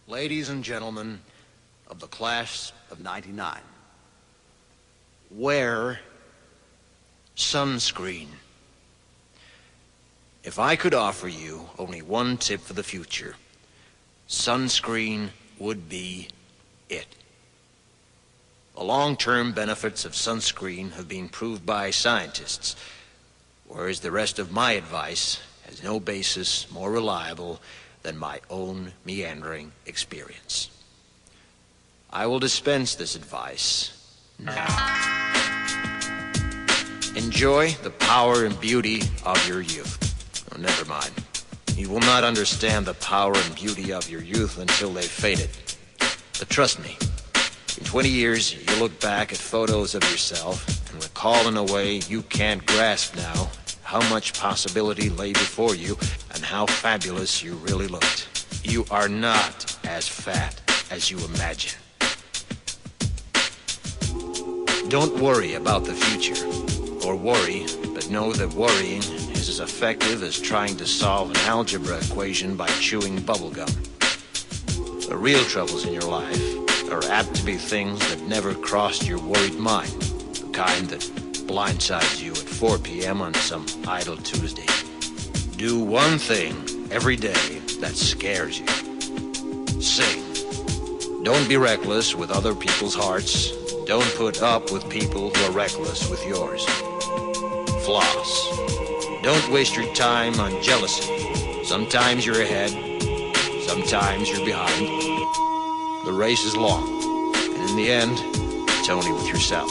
Ladies and gentlemen of the class of '99, wear sunscreen. If I could offer you only one tip for the future, sunscreen would be it. The long-term benefits of sunscreen have been proved by scientists, whereas the rest of my advice has no basis more reliable than my own meandering experience. I will dispense this advice now. Enjoy the power and beauty of your youth. Oh, never mind. You will not understand the power and beauty of your youth until they've faded. But trust me, in 20 years, you'll look back at photos of yourself and recall in a way you can't grasp now how much possibility lay before you and how fabulous you really looked. You are not as fat as you imagine. Don't worry about the future, or worry, but know that worrying is as effective as trying to solve an algebra equation by chewing bubblegum. The real troubles in your life are apt to be things that never crossed your worried mind, the kind that blindsides you at 4 p.m. on some idle Tuesday. Do one thing every day that scares you. Sing. Don't be reckless with other people's hearts. Don't put up with people who are reckless with yours. Floss. Don't waste your time on jealousy. Sometimes you're ahead, sometimes you're behind. The race is long, and in the end, it's only with yourself.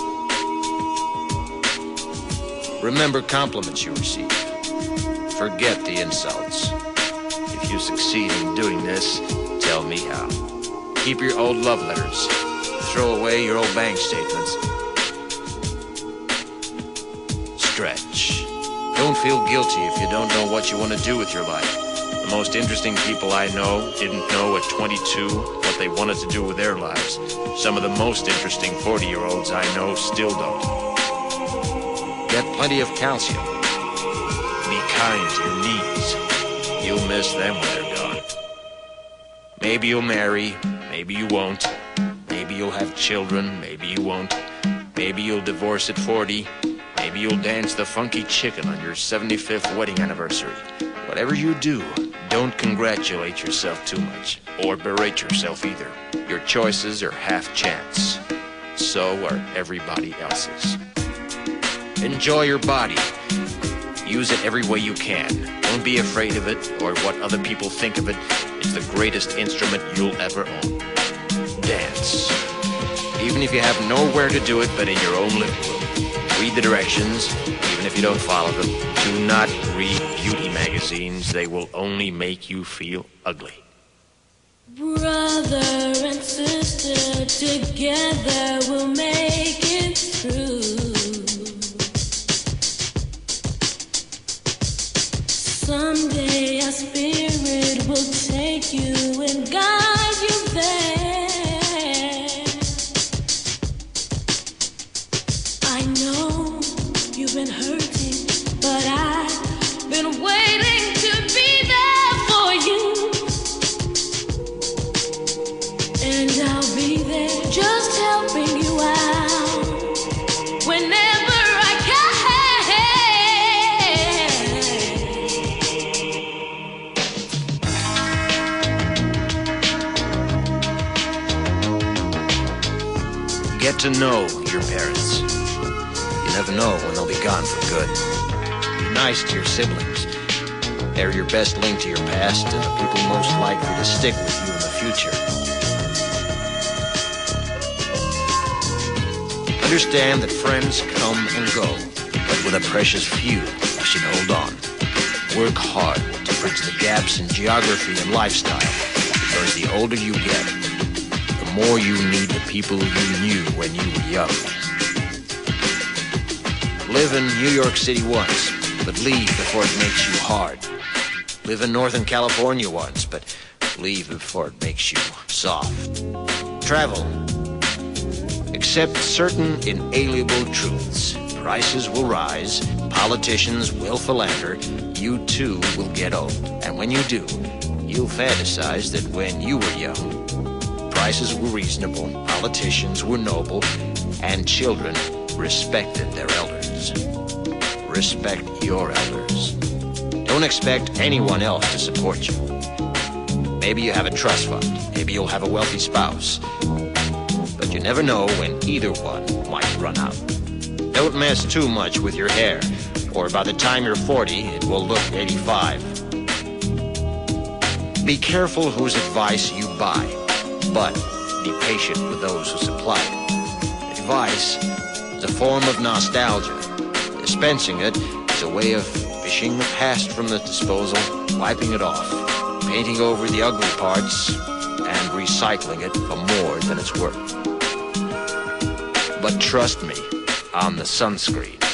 Remember compliments you receive. Forget the insults. If you succeed in doing this, tell me how. Keep your old love letters. Throw away your old bank statements. Stretch. Don't feel guilty if you don't know what you want to do with your life. The most interesting people I know didn't know at 22 what they wanted to do with their lives. Some of the most interesting 40-year-olds I know still don't. Get plenty of calcium. Be kind to your knees. You'll miss them when they're gone. Maybe you'll marry, maybe you won't. Maybe you'll have children, maybe you won't. Maybe you'll divorce at 40. Maybe you'll dance the funky chicken on your 75th wedding anniversary. Whatever you do, don't congratulate yourself too much, or berate yourself either. Your choices are half chance. So are everybody else's. Enjoy your body. Use it every way you can. Don't be afraid of it or what other people think of it. It's the greatest instrument you'll ever own. Dance. Even if you have nowhere to do it but in your own living room. Read the directions, even if you don't follow them. Do not read beauty magazines. They will only make you feel ugly. Brother and sister, together we'll make it through. Someday our spirit will take you and guide you there. I know you've been hurting, but I've been waiting to be there for you. And I'll be there just helping you out whenever I can. Get to know your parents. You never know when they'll be gone for good. Be nice to your siblings. They're your best link to your past and the people most likely to stick with you in the future. Understand that friends come and go, but with a precious few, you should hold on. Work hard to bridge the gaps in geography and lifestyle, because the older you get, the more you need the people you knew when you were young. Live in New York City once, but leave before it makes you hard. Live in Northern California once, but leave before it makes you soft. Travel. Accept certain inalienable truths. Prices will rise, politicians will philander, you too will get old. And when you do, you'll fantasize that when you were young, prices were reasonable, politicians were noble, and children respected their elders. Respect your elders. Don't expect anyone else to support you. Maybe you have a trust fund. Maybe you'll have a wealthy spouse. But you never know when either one might run out. Don't mess too much with your hair, or by the time you're 40, it will look 85. Be careful whose advice you buy, but be patient with those who supply it. Advice is a form of nostalgia. Dispensing it is a way of fishing the past from the disposal, wiping it off, painting over the ugly parts, and recycling it for more than it's worth. But trust me on the sunscreen.